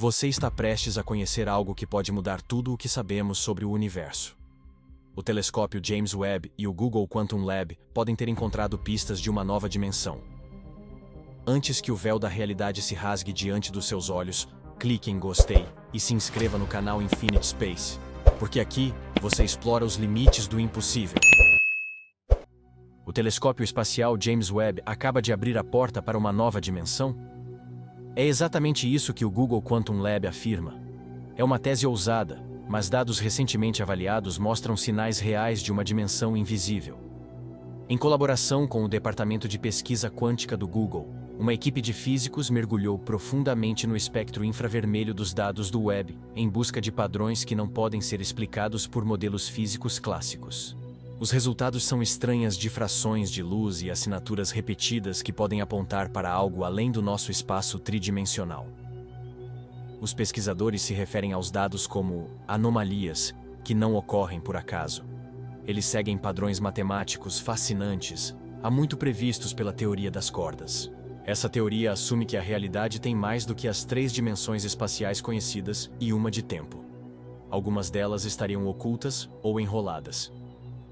Você está prestes a conhecer algo que pode mudar tudo o que sabemos sobre o universo. O telescópio James Webb e o Google Quantum Lab podem ter encontrado pistas de uma nova dimensão. Antes que o véu da realidade se rasgue diante dos seus olhos, clique em gostei e se inscreva no canal Infinite Space, porque aqui você explora os limites do impossível. O telescópio espacial James Webb acaba de abrir a porta para uma nova dimensão? É exatamente isso que o Google Quantum Lab afirma. É uma tese ousada, mas dados recentemente avaliados mostram sinais reais de uma dimensão invisível. Em colaboração com o Departamento de Pesquisa Quântica do Google, uma equipe de físicos mergulhou profundamente no espectro infravermelho dos dados do Webb, em busca de padrões que não podem ser explicados por modelos físicos clássicos. Os resultados são estranhas difrações de luz e assinaturas repetidas que podem apontar para algo além do nosso espaço tridimensional. Os pesquisadores se referem aos dados como anomalias, que não ocorrem por acaso. Eles seguem padrões matemáticos fascinantes, há muito previstos pela teoria das cordas. Essa teoria assume que a realidade tem mais do que as 3 dimensões espaciais conhecidas e uma de tempo. Algumas delas estariam ocultas ou enroladas.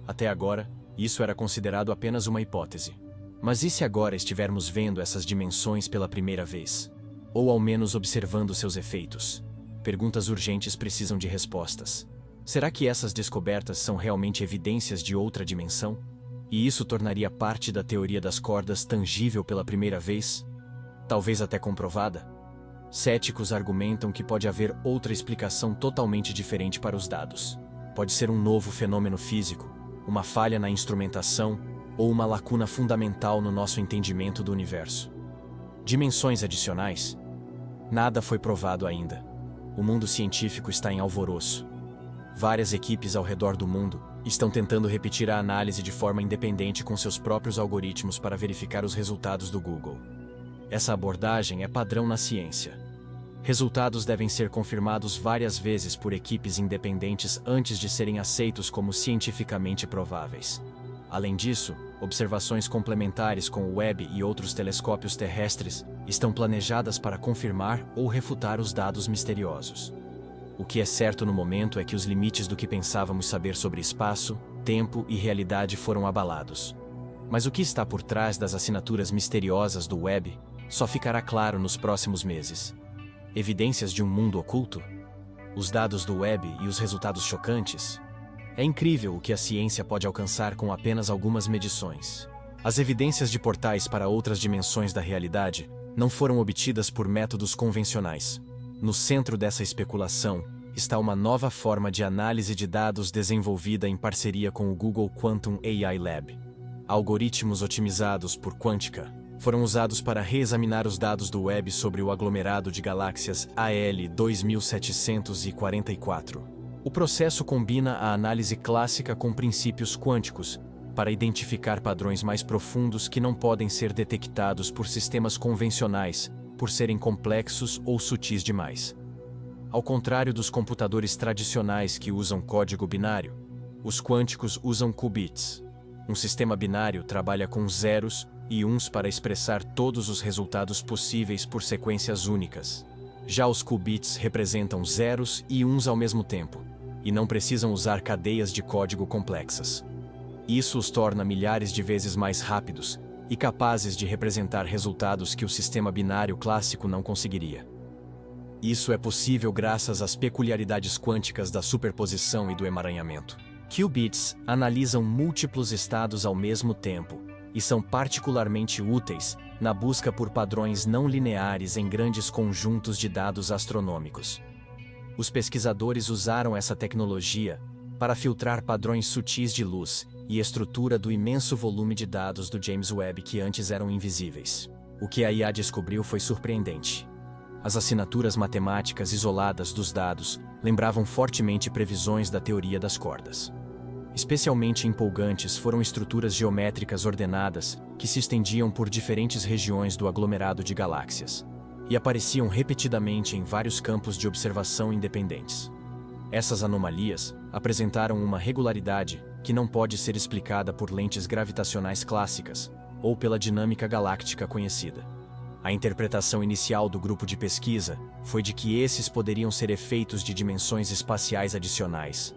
Até agora, isso era considerado apenas uma hipótese. Mas e se agora estivermos vendo essas dimensões pela primeira vez? Ou ao menos observando seus efeitos? Perguntas urgentes precisam de respostas. Será que essas descobertas são realmente evidências de outra dimensão? E isso tornaria parte da teoria das cordas tangível pela primeira vez? Talvez até comprovada? Céticos argumentam que pode haver outra explicação totalmente diferente para os dados. Pode ser um novo fenômeno físico, uma falha na instrumentação ou uma lacuna fundamental no nosso entendimento do universo. Dimensões adicionais? Nada foi provado ainda. O mundo científico está em alvoroço. Várias equipes ao redor do mundo estão tentando repetir a análise de forma independente com seus próprios algoritmos para verificar os resultados do Google. Essa abordagem é padrão na ciência. Resultados devem ser confirmados várias vezes por equipes independentes antes de serem aceitos como cientificamente prováveis. Além disso, observações complementares com o Webb e outros telescópios terrestres estão planejadas para confirmar ou refutar os dados misteriosos. O que é certo no momento é que os limites do que pensávamos saber sobre espaço, tempo e realidade foram abalados. Mas o que está por trás das assinaturas misteriosas do Webb só ficará claro nos próximos meses. Evidências de um mundo oculto? Os dados do Webb e os resultados chocantes? É incrível o que a ciência pode alcançar com apenas algumas medições. As evidências de portais para outras dimensões da realidade não foram obtidas por métodos convencionais. No centro dessa especulação está uma nova forma de análise de dados desenvolvida em parceria com o Google Quantum AI Lab. Algoritmos otimizados por quântica foram usados para reexaminar os dados do Webb sobre o aglomerado de galáxias AL 2744. O processo combina a análise clássica com princípios quânticos para identificar padrões mais profundos que não podem ser detectados por sistemas convencionais, por serem complexos ou sutis demais. Ao contrário dos computadores tradicionais que usam código binário, os quânticos usam qubits. Um sistema binário trabalha com zeros e uns para expressar todos os resultados possíveis por sequências únicas. Já os qubits representam zeros e uns ao mesmo tempo, e não precisam usar cadeias de código complexas. Isso os torna milhares de vezes mais rápidos e capazes de representar resultados que o sistema binário clássico não conseguiria. Isso é possível graças às peculiaridades quânticas da superposição e do emaranhamento. Qubits analisam múltiplos estados ao mesmo tempo e são particularmente úteis na busca por padrões não lineares em grandes conjuntos de dados astronômicos. Os pesquisadores usaram essa tecnologia para filtrar padrões sutis de luz e estrutura do imenso volume de dados do James Webb que antes eram invisíveis. O que a IA descobriu foi surpreendente. As assinaturas matemáticas isoladas dos dados lembravam fortemente previsões da teoria das cordas. Especialmente empolgantes foram estruturas geométricas ordenadas que se estendiam por diferentes regiões do aglomerado de galáxias e apareciam repetidamente em vários campos de observação independentes. Essas anomalias apresentaram uma regularidade que não pode ser explicada por lentes gravitacionais clássicas ou pela dinâmica galáctica conhecida. A interpretação inicial do grupo de pesquisa foi de que esses poderiam ser efeitos de dimensões espaciais adicionais.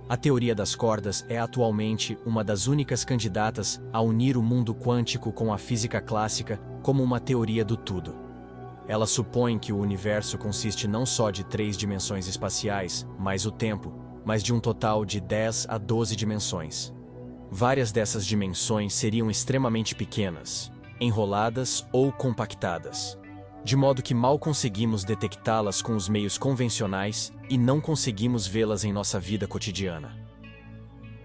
A teoria das cordas é atualmente uma das únicas candidatas a unir o mundo quântico com a física clássica como uma teoria do tudo. Ela supõe que o universo consiste não só de 3 dimensões espaciais, mais o tempo, mas de um total de 10 a 12 dimensões. Várias dessas dimensões seriam extremamente pequenas, enroladas ou compactadas, de modo que mal conseguimos detectá-las com os meios convencionais e não conseguimos vê-las em nossa vida cotidiana.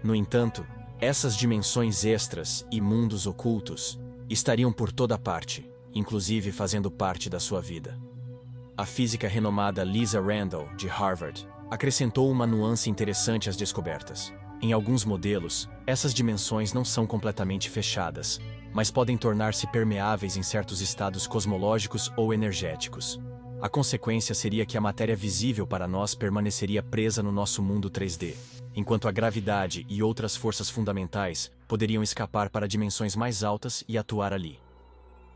No entanto, essas dimensões extras e mundos ocultos estariam por toda parte, inclusive fazendo parte da sua vida. A física renomada Lisa Randall, de Harvard, acrescentou uma nuance interessante às descobertas. Em alguns modelos, essas dimensões não são completamente fechadas, mas podem tornar-se permeáveis em certos estados cosmológicos ou energéticos. A consequência seria que a matéria visível para nós permaneceria presa no nosso mundo 3D, enquanto a gravidade e outras forças fundamentais poderiam escapar para dimensões mais altas e atuar ali.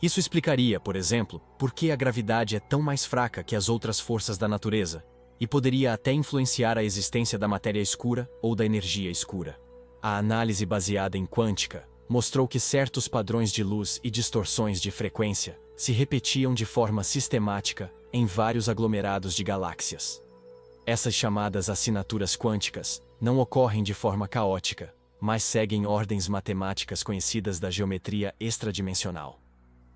Isso explicaria, por exemplo, por que a gravidade é tão mais fraca que as outras forças da natureza, e poderia até influenciar a existência da matéria escura ou da energia escura. A análise baseada em quântica mostrou que certos padrões de luz e distorções de frequência se repetiam de forma sistemática em vários aglomerados de galáxias. Essas chamadas assinaturas quânticas não ocorrem de forma caótica, mas seguem ordens matemáticas conhecidas da geometria extradimensional.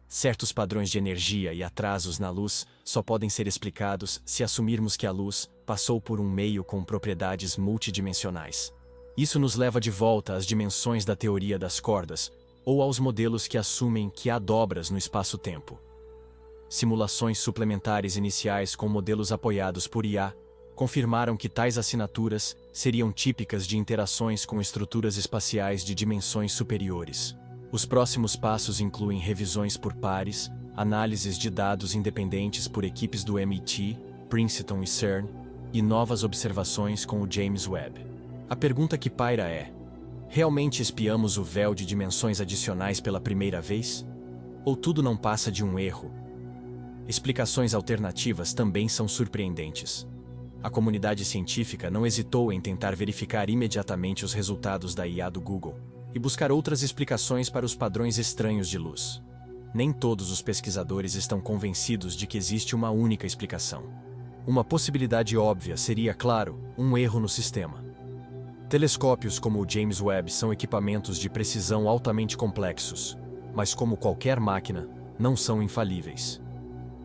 Certos padrões de energia e atrasos na luz só podem ser explicados se assumirmos que a luz passou por um meio com propriedades multidimensionais. Isso nos leva de volta às dimensões da teoria das cordas, ou aos modelos que assumem que há dobras no espaço-tempo. Simulações suplementares iniciais com modelos apoiados por IA confirmaram que tais assinaturas seriam típicas de interações com estruturas espaciais de dimensões superiores. Os próximos passos incluem revisões por pares, análises de dados independentes por equipes do MIT, Princeton e CERN, e novas observações com o James Webb. A pergunta que paira é: realmente espiamos o véu de dimensões adicionais pela primeira vez? Ou tudo não passa de um erro? Explicações alternativas também são surpreendentes. A comunidade científica não hesitou em tentar verificar imediatamente os resultados da IA do Google e buscar outras explicações para os padrões estranhos de luz. Nem todos os pesquisadores estão convencidos de que existe uma única explicação. Uma possibilidade óbvia seria, claro, um erro no sistema. Telescópios como o James Webb são equipamentos de precisão altamente complexos, mas como qualquer máquina, não são infalíveis.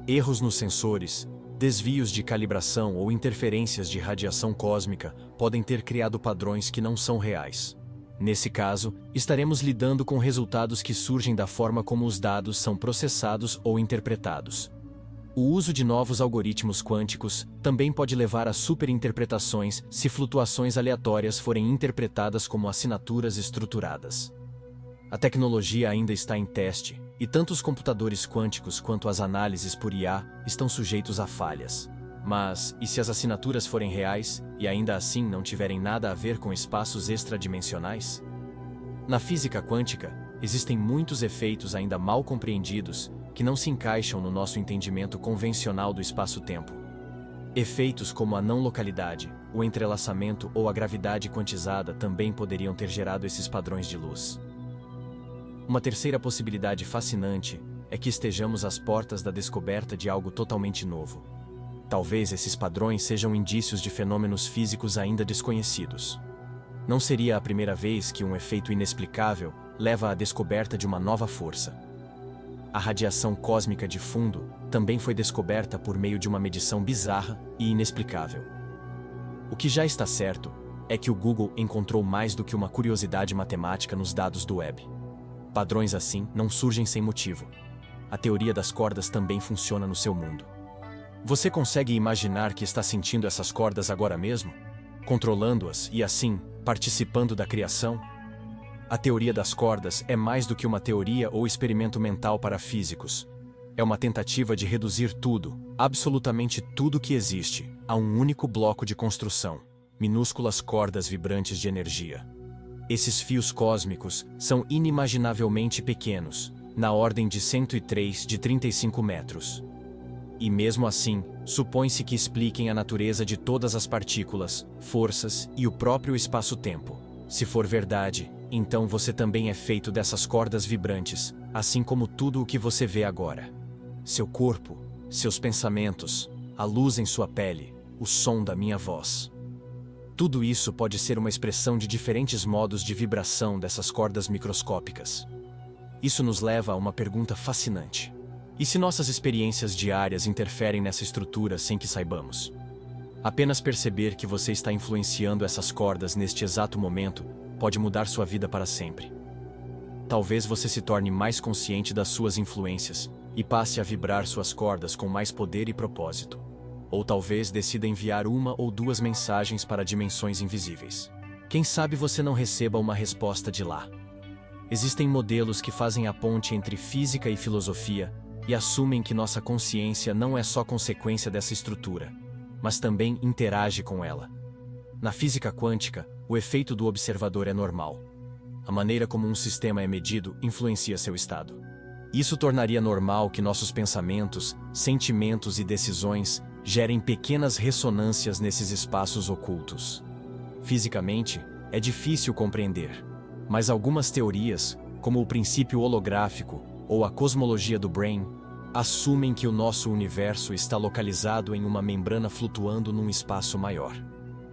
Erros nos sensores, desvios de calibração ou interferências de radiação cósmica podem ter criado padrões que não são reais. Nesse caso, estaremos lidando com resultados que surgem da forma como os dados são processados ou interpretados. O uso de novos algoritmos quânticos também pode levar a superinterpretações se flutuações aleatórias forem interpretadas como assinaturas estruturadas. A tecnologia ainda está em teste, e tanto os computadores quânticos quanto as análises por IA estão sujeitos a falhas. Mas, e se as assinaturas forem reais, e ainda assim não tiverem nada a ver com espaços extradimensionais? Na física quântica, existem muitos efeitos ainda mal compreendidos que não se encaixam no nosso entendimento convencional do espaço-tempo. Efeitos como a não localidade, o entrelaçamento ou a gravidade quantizada também poderiam ter gerado esses padrões de luz. Uma terceira possibilidade fascinante é que estejamos às portas da descoberta de algo totalmente novo. Talvez esses padrões sejam indícios de fenômenos físicos ainda desconhecidos. Não seria a primeira vez que um efeito inexplicável leva à descoberta de uma nova força. A radiação cósmica de fundo também foi descoberta por meio de uma medição bizarra e inexplicável. O que já está certo é que o Google encontrou mais do que uma curiosidade matemática nos dados do Webb. Padrões assim não surgem sem motivo. A teoria das cordas também funciona no seu mundo. Você consegue imaginar que está sentindo essas cordas agora mesmo? Controlando-as e, assim, participando da criação? A teoria das cordas é mais do que uma teoria ou experimento mental para físicos. É uma tentativa de reduzir tudo, absolutamente tudo que existe, a um único bloco de construção: minúsculas cordas vibrantes de energia. Esses fios cósmicos são inimaginavelmente pequenos, na ordem de 103 de 35 metros. E mesmo assim, supõe-se que expliquem a natureza de todas as partículas, forças e o próprio espaço-tempo. Se for verdade, então você também é feito dessas cordas vibrantes, assim como tudo o que você vê agora. Seu corpo, seus pensamentos, a luz em sua pele, o som da minha voz. Tudo isso pode ser uma expressão de diferentes modos de vibração dessas cordas microscópicas. Isso nos leva a uma pergunta fascinante. E se nossas experiências diárias interferem nessa estrutura sem que saibamos? Apenas perceber que você está influenciando essas cordas neste exato momento pode mudar sua vida para sempre. Talvez você se torne mais consciente das suas influências e passe a vibrar suas cordas com mais poder e propósito. Ou talvez decida enviar uma ou duas mensagens para dimensões invisíveis. Quem sabe você não receba uma resposta de lá. Existem modelos que fazem a ponte entre física e filosofia e assumem que nossa consciência não é só consequência dessa estrutura, mas também interage com ela. Na física quântica, o efeito do observador é normal. A maneira como um sistema é medido influencia seu estado. Isso tornaria normal que nossos pensamentos, sentimentos e decisões gerem pequenas ressonâncias nesses espaços ocultos. Fisicamente, é difícil compreender, mas algumas teorias, como o princípio holográfico ou a cosmologia do Brain, assumem que o nosso universo está localizado em uma membrana flutuando num espaço maior.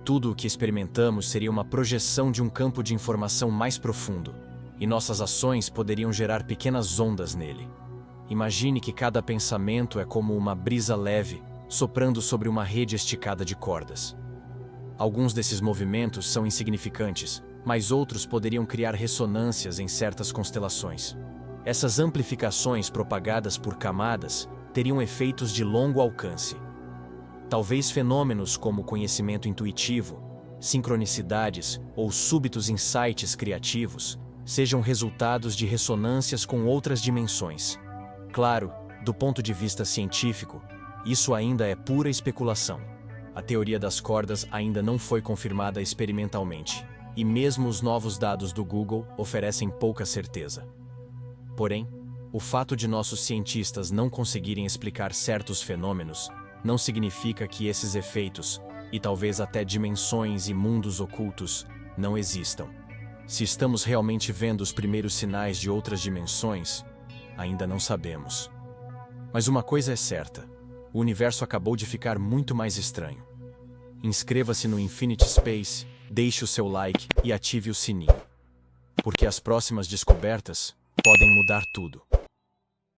Tudo o que experimentamos seria uma projeção de um campo de informação mais profundo, e nossas ações poderiam gerar pequenas ondas nele. Imagine que cada pensamento é como uma brisa leve, soprando sobre uma rede esticada de cordas. Alguns desses movimentos são insignificantes, mas outros poderiam criar ressonâncias em certas constelações. Essas amplificações propagadas por camadas teriam efeitos de longo alcance. Talvez fenômenos como conhecimento intuitivo, sincronicidades ou súbitos insights criativos sejam resultados de ressonâncias com outras dimensões. Claro, do ponto de vista científico, isso ainda é pura especulação. A teoria das cordas ainda não foi confirmada experimentalmente, e mesmo os novos dados do Google oferecem pouca certeza. Porém, o fato de nossos cientistas não conseguirem explicar certos fenômenos não significa que esses efeitos, e talvez até dimensões e mundos ocultos, não existam. Se estamos realmente vendo os primeiros sinais de outras dimensões, ainda não sabemos. Mas uma coisa é certa: o universo acabou de ficar muito mais estranho. Inscreva-se no Infinity Space, deixe o seu like e ative o sininho. Porque as próximas descobertas podem mudar tudo.